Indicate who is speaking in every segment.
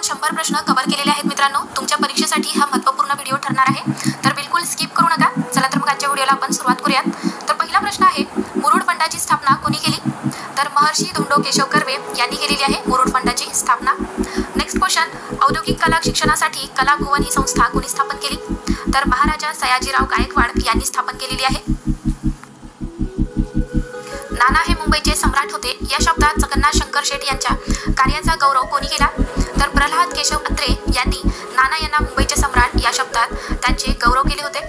Speaker 1: 100 प्रश्न कव्हर केलेले आहेत मित्रांनो. तुमच्या परीक्षेसाठी हा महत्त्वपूर्ण व्हिडिओ ठरणार आहे, तर बिलकुल स्किप करू नका. चला तर मग आजच्या व्हिडिओला आपण सुरुवात करूयात. तर पहिला प्रश्न आहे, मुरुड फंडाची स्थापना कोणी केली? तर महर्षी धोंडो केशव कर्वे यांनी केलेली आहे मुरुड फंडाची स्थापना. नेक्स्ट क्वेश्चन, औद्योगिक कला शिक्षणासाठी कलाभवन ही संस्था कोणी स्थापन केली? तर महाराजा सयाजीराव गायकवाड यांनी स्थापन केलेली आहे. नाना हे मुंबईचे सम्राट होते या शब्दात जगन्नाथ शंकर शेठ यांच्या कार्याचा गौरव कोणी केला? तर प्रल्हाद केशव अत्रे यांनी नाना यांना मुंबईचे सम्राट या शब्दात त्यांचे गौरव केले होते.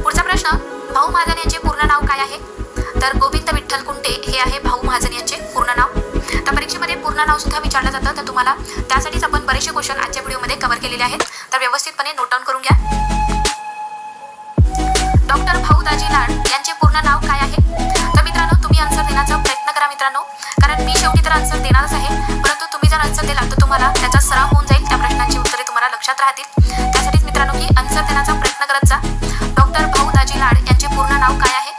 Speaker 1: पुढचा प्रश्न, भाऊ महाजन यांचे पूर्ण नाव काय आहे? तर गोविंद विठ्ठल कुंटे हे आहे भाऊ महाजन यांचे पूर्ण नाव. तर परीक्षेमध्ये पूर्ण नाव सुद्धा विचारलं जातं, तर तुम्हाला त्यासाठीच आपण बरेचसे क्वेश्चन आजच्या व्हिडिओमध्ये कव्हर केलेले आहेत, तर व्यवस्थितपणे नोट डाऊन करून घ्या. डॉक्टर भाऊ दाजी लाड यांचे पूर्ण नाव काय आहे? तर मित्रांनो तुम्ही आन्सर देण्याचा प्रयत्न करा मित्रांनो, कारण मी शेवटी तर आन्सर देणारच आहे, परंतु तुम्ही जर आन्सर दिला तर तुम्हाला त्याचा सराव होऊन जाईल, त्या प्रश्नांची उत्तरे तुम्हाला लक्षात राहतील. त्यासाठीच मित्रांनो की आन्सर देण्याचा प्रयत्न करत जा. डॉक्टर भाऊ दाजी लाड यांचे पूर्ण नाव काय आहे?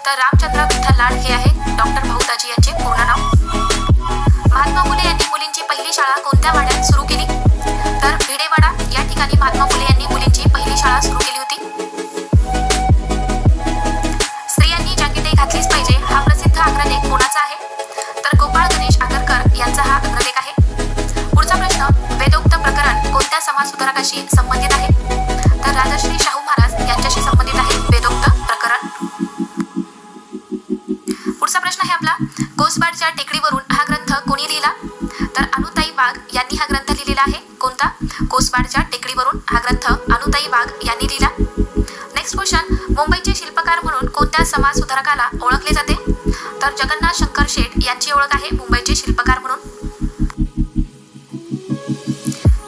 Speaker 1: तर रामचंद्र विठ्ठल लाड हे आहे डॉक्टर भाऊ दाजी यांचे पूर्ण नाव. महात्मा फुले यांनी मुलींची पहिली शाळा कोणत्या वाड्यात सुरू केली? तर भिडेवाडा या ठिकाणी महात्मा फुले यांनी मुलींची पहिली शाळा सुरू केली होती. स्त्रियांनी जॅकेटे घातलीच पाहिजे हा प्रसिद्ध अग्रलेख कोणाचा आहे? तर गोपाळ गणेश आगरकर यांचा हा अग्रलेख आहे. पुढचा प्रश्न, वेदोक्त प्रकरण कोणत्या समाज सुधारकाशी संबंधित आहे? तर राजश्री शाहू महाराज यांच्याशी संबंधित आहे वेदोक्त प्रकरण. पुढचा प्रश्न आहे आपला, कोसबाडच्या टेकडीवरून हा ग्रंथ कोणी लिहिला? तर अनुताई वाघ यांनी हा ग्रंथ लिहिलेला आहे. कोणता? कोसबाडच्या टेकडीवरून हा ग्रंथ अनुताई वाघ यांनी लिहिला. नेक्स्ट क्वेश्चन, मुंबईचे शिल्पकार म्हणून कोणत्या समाज सुधारकाला ओळखले जाते? तर जगन्नाथ शंकर शेठ यांची ओळख आहे मुंबईचे शिल्पकार म्हणून.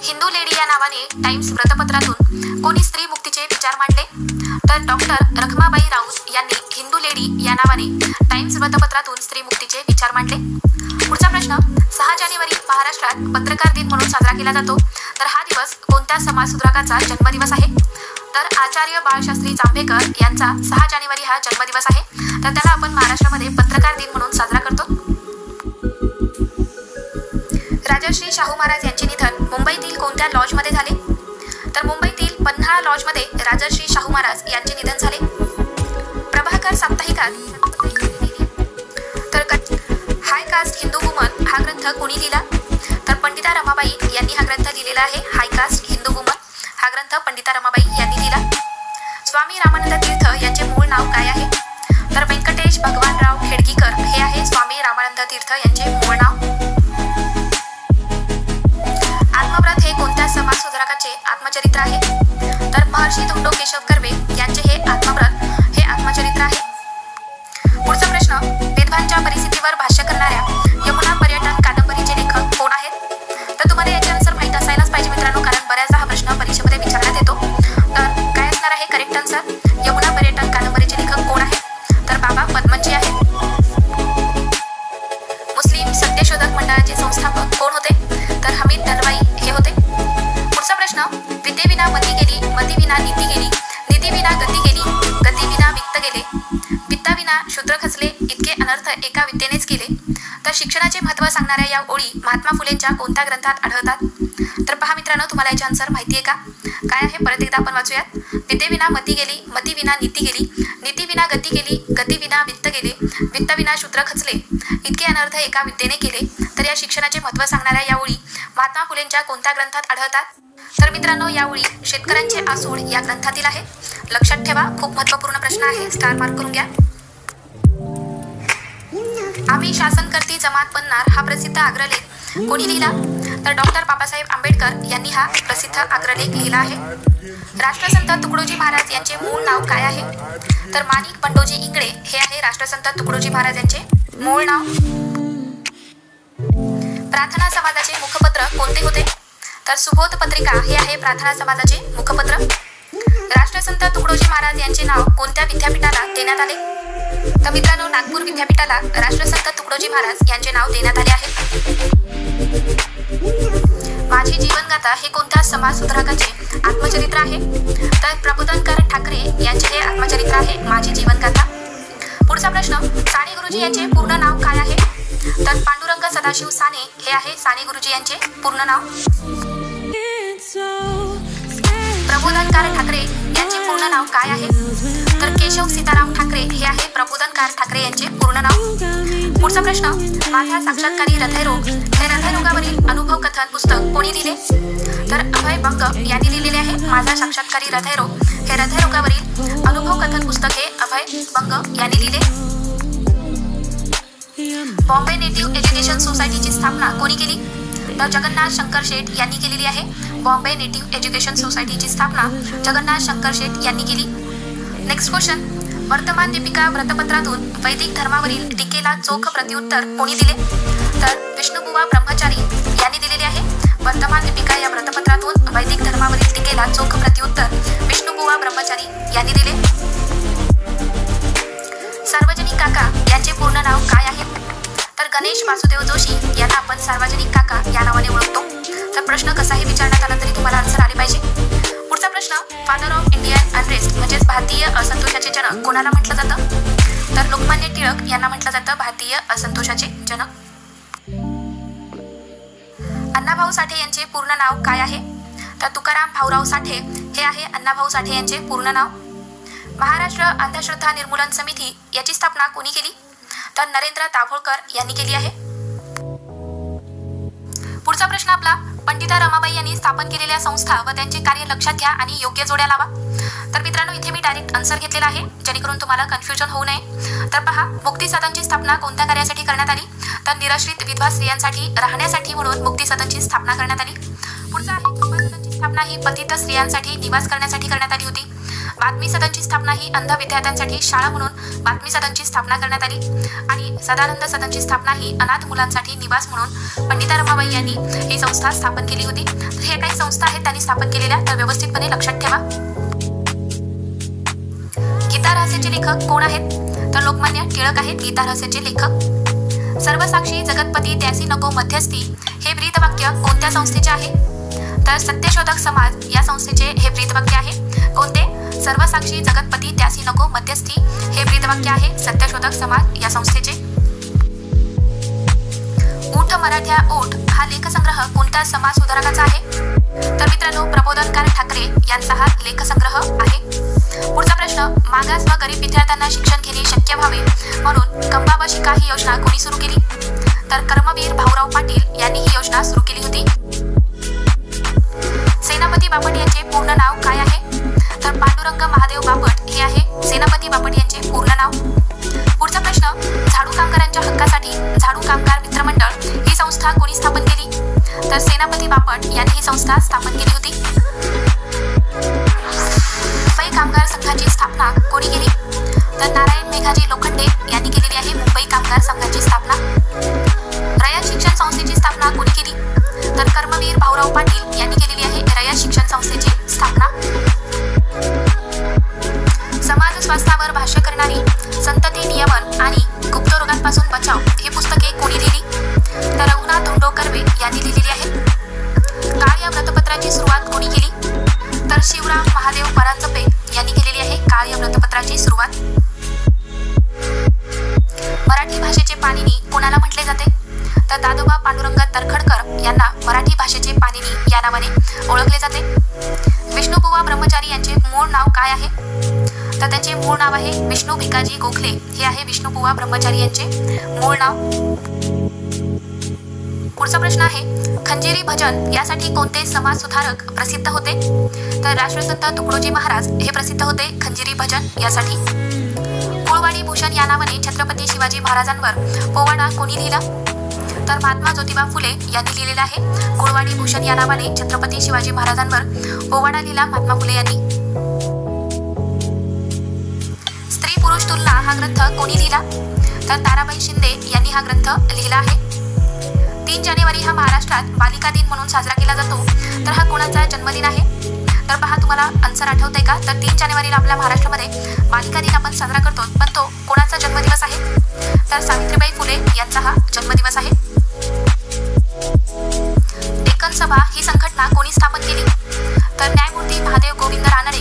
Speaker 1: हिंदू लेडी या नावाने टाइम्स वृत्तपत्रातून कोणी स्त्री मुक्तीचे विचार मांडले? तर डॉक्टर रखमाबाई राऊत यांनी हिंदू लेडी या नावाने टाइम्स वृत्तपत्रातून स्त्री मुक्तीचे विचार मांडले. पुढचा प्रश्न, 6 जानेवारी महाराष्ट्रात पत्रकार दिन म्हणून साजरा केला जातो, तर हा दिवस कोणत्या समाज सुधारकाचा जन्मदिवस आहे? तर आचार्य बाळशास्त्री जांभेकर यांचा 6 जानेवारी हा जन्मदिवस आहे, तर त्याला आपण महाराष्ट्रामध्ये पत्रकार दिन म्हणून साजरा करतो. राजश्री शाहू महाराज यांचे निधन मुंबईतील कोणत्या लॉजमध्ये झाले? तर मुंबईतील पन्हाळा लॉजमध्ये राजश्री शाहू महाराज यांचे निधन झाले. प्रभाकर साप्ताहिकात तर हाय कास्ट हिंदू वुमन हा ग्रंथ कोणी लिहिला? तर पंडिता रमाबाई यांनी हा ग्रंथ लिहिलेला आहे. हाय कास्ट हिंदू वुमन हा ग्रंथ पंडिता रमाबाई यांनी लिहिला. स्वामी रामानंद तीर्थ यांचे मूळ नाव काय आहे? तर व्यंकटेश भगवानराव खेडगीकर हे आहे स्वामी रामानंद तीर्थ यांचे मूळ नाव. आत्मव्रत हे कोणत्या समाज सुधारकाचे आत्मचरित्र आहे? तर महर्षी धोंडो केशव कर्वे यांचे हे आत्मव्रत हे आत्मचरित्र आहे. पुढचा प्रश्न, विद्वांच्या परिस्थितीवर भाष्य करणाऱ्या यमुना पर्यटन कादंबरीचे लेखक कोण आहेत? तर तुम्हाला याचे आन्सर माहीत असायलाच पाहिजे मित्रांनो, कारण बऱ्याचदा हा प्रश्न परीक्षेमध्ये विचारण्यात येतो. तर काय असणार आहे करेक्ट आन्सर? यमुना पर्यटन कादंबरीचे लेखक कोण आहेत? तर बाबा पद्मनजी आहेत. मुस्लिम सत्यशोधक मंडळाचे संस्थापक कोण होते? तर हमीद दलवाई हे होते. पुढचा प्रश्न, विद्येविना मती गेली, मतीविना नीती गेली, नीतीविना गती गेली, गतीविना वित्त गेले, वित्ताविना शूद्र खचले, इतके अनर्थ एका विद्येनेच केले. तर शिक्षणाचे महत्त्व सांगणाऱ्या या ओळी महात्मा फुलेंच्या कोणत्या ग्रंथात आढळतात? तर पहा मित्रांनो, तुम्हाला याचे आन्सर माहिती आहे का? काय आहे परत एकदा आपण वाचूयात. विद्येविना मती गेली, मतीविना नीती गेली, नीतीविना गती गेली, गतीविना वित्त गेले, वित्तविना शूद्र खचले, इतके अनर्थ एका विद्येने केले. तर या शिक्षणाचे महत्त्व सांगणाऱ्या या ओळी महात्मा फुलेंच्या कोणत्या ग्रंथात आढळतात? तर मित्रांनो या ओळी शेतकऱ्यांचे आसूड या ग्रंथातील आहे. लक्षात ठेवा, खूप महत्त्वपूर्ण प्रश्न आहे, स्टार मार्क करून घ्या. आम्ही शासनकर्ती जमात बनणार हा प्रसिद्ध अग्रलेख कोणी लिहिला? तर डॉक्टर बाबासाहेब आंबेडकर यांनी हा प्रसिद्ध अग्रलेख लिहिला आहे. राष्ट्रसंत तुकडोजी महाराज यांचे मूळ नाव काय आहे? तर माणिक बंडोजी इंगळे हे आहे राष्ट्रसंत तुकडोजी महाराज यांचे मूळ नाव. प्रार्थना समाजाचे मुखपत्र कोणते होते? तर सुबोध पत्रिका हे आहे प्रार्थना समाजाचे मुखपत्र. राष्ट्रसंत तुकडोजी महाराज यांचे नाव कोणत्या विद्यापीठाला देण्यात आले? तर मित्रांनो नागपूर विद्यापीठाला राष्ट्रसंत तुकडोजी महाराज यांचे नाव देण्यात आले आहे. माझी जीवनगाथा हे कोणत्या समाज सुधारकाचे आत्मचरित्र आहे? तर प्रबोधनकर ठाकरे यांचे हे आत्मचरित्र आहे माझी जीवनगाथा. पुढचा प्रश्न, साने गुरुजी यांचे पूर्ण नाव काय आहे? तर पांडुरंग सदाशिव साने हे आहे साने गुरुजी यांचे पूर्ण नाव. प्रबोधनकार ठाकरे यांचे पूर्ण नाव काय आहे? तर केशव सीताराम ठाकरे हे आहे प्रबोधनकार ठाकरे यांचे पूर्ण नाव. पुढचा प्रश्न, माझा साक्षात्कारी हृदयरोग हे हृदयरोगावरील अनुभव कथन पुस्तक कोणी लिहिले? तर अभय बंग यांनी लिहिलेले आहे. माझा साक्षात्कारी हृदयरोग हे हृदयरोगावरील अनुभव कथन पुस्तक हे अभय बंग यांनी लिहिले. बॉम्बे नेटिव्ह एज्युकेशन सोसायटीची स्थापना कोणी केली? तर जगन्नाथ शंकर शेठ यांनी केलेली आहे. बॉम्बे नेटिव्ह एज्युकेशन सोसायटीची स्थापना जगन्नाथ शंकर शेठ यांनी केली. नेक्स्ट क्वेश्चन, वर्तमान दीपिका वृत्तपत्रातून वैदिक धर्मावरील टीकेला चोख प्रत्युत्तर कोणी दिले? तर विष्णुबुवा ब्रह्मचारी यांनी दिलेले आहे. वर्तमान दीपिका या वृत्तपत्रातून वैदिक धर्मावरील टीकेला चोख प्रत्युत्तर विष्णुबुवा ब्रह्मचारी यांनी दिले. सार्वजनिक काका यांचे पूर्ण नाव काय आहे? तर गणेश वासुदेव जोशी यांना आपण सार्वजनिक काका या नावाने ओळखतो. तर प्रश्न कसाही विचारण्यात आला तरी तुम्हाला आन्सर आले पाहिजे. पुढचा प्रश्न, फादर ऑफ इंडियन अनरेस्ट म्हणजेच भारतीय असंतोषाचे जनक कोणाला म्हटलं जातं? तर लोकमान्य टिळक यांना म्हटलं जातं भारतीय असंतोषाचे जनक. अण्णाभाऊ साठे यांचे पूर्ण नाव काय आहे? तर तुकाराम भाऊराव साठे हे आहे अण्णाभाऊ साठे यांचे पूर्ण नाव. महाराष्ट्र अंधश्रद्धा निर्मूलन समिती याची स्थापना कोणी केली? तर नरेंद्र दाभोळकर यांनी केली आहे. पुढचा प्रश्न आपला, पंडिता रमाबाई यांनी स्थापन केलेल्या संस्था व त्यांचे कार्य लक्षात घ्या आणि योग्य जोड्या लावा. तर मित्रांनो, इथे मी डायरेक्ट आन्सर घेतलेला आहे जेणेकरून तुम्हाला कन्फ्युजन होऊ नये. तर पहा, मुक्ती सदनची स्थापना कोणत्या कार्यासाठी करण्यात आली? तर निराश्रित विधवा स्त्रियांसाठी राहण्यासाठी म्हणून मुक्ती सदनची स्थापना करण्यात आली. पुढचा आहे, कृपा सदनची स्थापना ही पतित स्त्रियांसाठी निवास करण्यासाठी करण्यात आली होती. बातमी सदनची स्थापना ही अंध विद्यार्थ्यांसाठी शाळा म्हणून बातमी सदनची स्थापना करण्यात आली. आणि सदानंद सदनची स्थापना ही अनाथ मुलांसाठी निवास म्हणून पंडिता रमाबाई यांनी ही संस्था स्थापन केली होती. तर हे काही संस्था आहेत त्यांनी स्थापन केलेल्या, तर व्यवस्थितपणे लक्षात ठेवा. गीता रहस्याचे लेखक कोण आहेत? तर लोकमान्य टिळक आहेत गीता रहस्याचे लेखक. सर्वसाक्षी जगतपती त्यासी नको मध्यस्थी हे ब्रीदवाक्य कोणत्या संस्थेचे आहे? तर सत्यशोधक समाज या संस्थेचे हे ब्रीदवाक्य आहे. कोणते? सर्वसाक्षी जगतपती त्यासी नको मध्यस्थी हे ब्रीदवाक्य आहे सत्यशोधक समाज या संस्थेचे. ऊठ मराठ्या ऊठ हा लेखसंग्रह कोणत्या समाज सुधारकाचा आहे? तर मित्रांनो, प्रबोधनकार ठाकरे यांचा हा लेखसंग्रह आहे. पुढचा प्रश्न, मागास व गरीब विद्यार्थ्यांना शिक्षण घेणे शक्य व्हावे म्हणून कंबा व शिका ही योजना कोणी सुरू केली? तर कर्मवीर भाऊराव पाटील यांनी ही योजना सुरू केली होती. सेनापती बापट यांचे पूर्ण नाव काय आहे? तर पांडुरंग महादेव बापट हे आहे सेनापती बापट यांचे पूर्ण नाव. पुढचा प्रश्न, झाडू कामगारांच्या हक्कासाठी झाडू कामगार मित्रमंडळ ही संस्था कोणी स्थापन केली? तर सेनापती बापट यांनी ही संस्था स्थापन केली होती. मुंबई कामगार संघाची स्थापना कोणी केली? तर नारायण मेघाजी लोखंडे यांनी केलेली आहे मुंबई कामगार संघाची स्थापना. रयत शिक्षण संस्थेची स्थापना कोणी केली? तर कर्मवीर भाऊराव पाटील यांनी केलेली आहे रयत शिक्षण संस्थेची स्थापना. समाज स्वास्थ्यावर भाष्य करणारी संतती नियमन आणि गुप्त रोगांपासून बचाव ही पुस्तके कोणी लिहिली? तर रघुनाथ धोंडो कर्वे यांनी लिहिलेली आहेत. काळ या वृत्तपत्राची सुरुवात कोणी केली? तर शिवराम महादेव परांजपे यांनी केलेली आहे काळ या वृत्तपत्राची सुरुवात. मराठी भाषेचे पाणिनी कोणाला म्हटले जाते? तर दादोबा पांडुरंग तरखडकर यांना मराठी भाषेचे पाणिनी या नावाने ओळखले जाते. विष्णुबुवा ब्रह्मचारी यांचे मूळ नाव काय आहे? तर त्यांचे मूळ नाव आहे विष्णू भिकाजी गोखले हे आहे विष्णुबुवा ब्रह्मचारी यांचे मूळ नाव. पुढचा प्रश्न आहे, खंजेरी भजन यासाठी कोणते समाज सुधारक प्रसिद्ध होते? तर राष्ट्रसंत तुकडोजी महाराज हे प्रसिद्ध होते खंजेरी भजन यासाठी. कुळवाडी भूषण या नावाने छत्रपती शिवाजी महाराजांवर पोवाडा कोणी लिहिला? तर महात्मा ज्योतिबा फुले यांनी लिहिलेला आहे. कुळवाडी भूषण या नावाने छत्रपती शिवाजी महाराजांवर पोवाडा लिहिला महात्मा फुले यांनी. स्त्री पुरुष तुलना हा ग्रंथ कोणी लिहिला? तर ताराबाई शिंदे यांनी हा ग्रंथ लिहिला आहे. 3 जानेवारी हा महाराष्ट्रात बालिका दिन म्हणून साजरा केला जातो. तर हा कोणाचा जन्मदिन आहे? तर पहा, तुम्हाला आन्सर आठवतंय का? तर 3 जानेवारीला आपल्या महाराष्ट्रामध्ये बालिका दिन आपण साजरा करतो, पण तो कोणाचा जन्मदिवस आहे? तर सावित्रीबाई फुले यांचा हा जन्मदिवस आहे. डेक्कन सभा ही संघटना कोणी स्थापन केली? तर न्यायमूर्ती महादेव गोविंद रानडे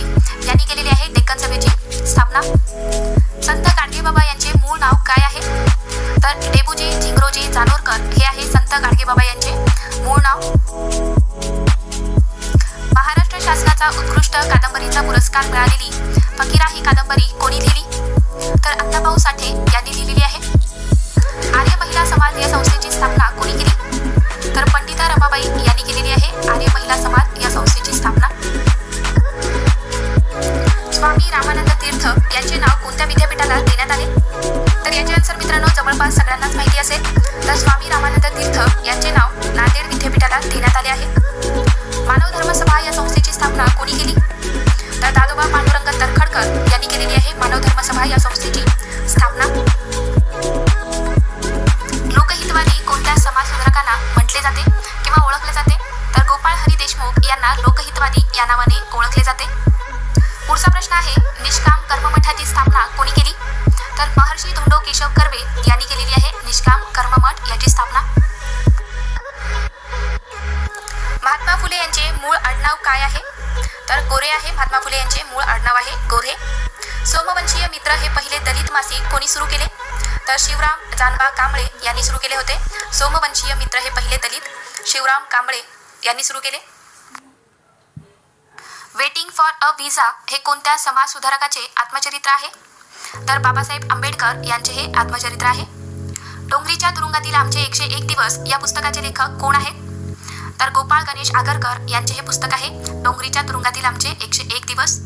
Speaker 1: यांनी केलेली आहे डेक्कन सभेची स्थापना. संत गाडगेबाबा यांचे मूळ नाव काय आहे? तर डेबूजी झिंगरोजी जानोरकर हे आहे संत गाडगेबाबा यांचे मूळ नाव. महाराष्ट्र शासनात साहित्याचा उत्कृष्ट कादंबरीचा पुरस्कार मिळालेली फकीरा ही कादंबरी कोणी लिहिली? तर अण्णाभाऊ साठे यांनी लिहिलेली आहे. आर्य महिला समाज या संस्थेची स्थापना कोणी केली? तर पंडिता रमाबाई यांनी केलेली आहे आर्य महिला समाज या संस्थेची स्थापना. स्वामी रामानंद तीर्थ यांचे नाव कोणत्या विद्यापीठाला देण्यात आले? तर याचे आन्सर मित्रांनो जवळपास सगळ्यांनाच माहिती असेल. तर स्वामी रामानंद तीर्थ यांचे नाव नांदेड विद्यापीठाला देण्यात आले आहे. मानव धर्म सभा या संस्थेची स्थापना कोणी केली? तर दादोबा पांडुरंग तरखडकर यांनी केलेली आहे मानव धर्म सभा या संस्थेची स्थापना. लोकहितवादी कोणत्या समाजसुधारकांना म्हटले जाते किंवा ओळखले जाते? तर गोपाळ हरी देशमुख यांना लोकहितवादी या नावाने ओळखले जाते. पुढचा प्रश्न आहे, निष्काम कर्ममठाची स्थापना कोणी केली? तर महर्षी धोंडो केशव कर्वे यांनी केलेली आहे निष्काम कर्ममठ याची स्थापना. महात्मा फुले यांचे मूळ आडनाव काय आहे? तर गोरे आहे. महात्मा फुले यांचे मूळ आडनाव आहे गोरे. सोमवंशीय मित्र हे पहिले दलित मासिक कोणी सुरू केले? तर शिवराम जानबा कांबळे यांनी सुरू केले होते. सोमवंशीय मित्र हे पहिले दलित शिवराम कांबळे यांनी सुरू केले. वेटिंग फॉर अ व्हिसा हे कोणत्या समाज सुधारकाचे आत्मचरित्र आहे? तर बाबासाहेब आंबेडकर यांचे हे आत्मचरित्र आहे. डोंगरीच्या तुरुंगातील आमचे 101 दिवस या पुस्तकाचे लेखक कोण आहेत? तर गोपाळ गणेश आगरकर यांचे हे पुस्तक आहे डोंगरीच्या तुरुंगातील आमचे 101 दिवस.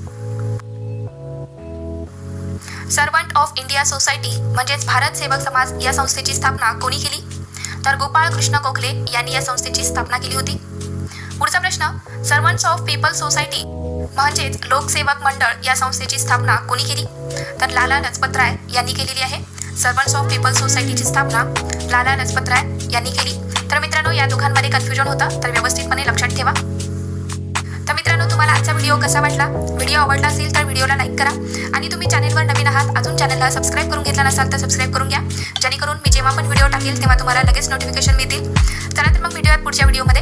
Speaker 1: सर्वंट ऑफ इंडिया सोसायटी म्हणजेच भारत सेवक समाज या संस्थेची स्थापना कोणी केली? तर गोपाळ कृष्ण गोखले यांनी या संस्थेची स्थापना केली होती. पुढचा प्रश्न, सर्वंट्स ऑफ पीपल सोसायटी म्हणजेच लोकसेवक मंडळ या संस्थेची स्थापना कोणी केली? तर लाला लजपत राय यांनी केलेली आहे. सर्वंट्स ऑफ पीपल सोसायटीची स्थापना लाला लजपत राय यांनी केली. तर मित्रांनो या दोघांमध्ये कन्फ्युजन होतं, तर व्यवस्थितपणे लक्षात ठेवा. तर मित्रांनो तुम्हाला आजचा व्हिडिओ कसा वाटला? व्हिडिओ आवडला असेल तर व्हिडिओला लाईक करा आणि तुम्ही चॅनलवर नवीन आहात, अजून चॅनलला सबस्क्राईब करून घेतला नसाल तर सबस्क्राईब करून घ्या, जेणेकरून मी जेव्हा पण व्हिडिओ टाकेल तेव्हा तुम्हाला लगेच नोटिफिकेशन मिळतील. चला तर मग भेटूयात पुढच्या व्हिडिओमध्ये.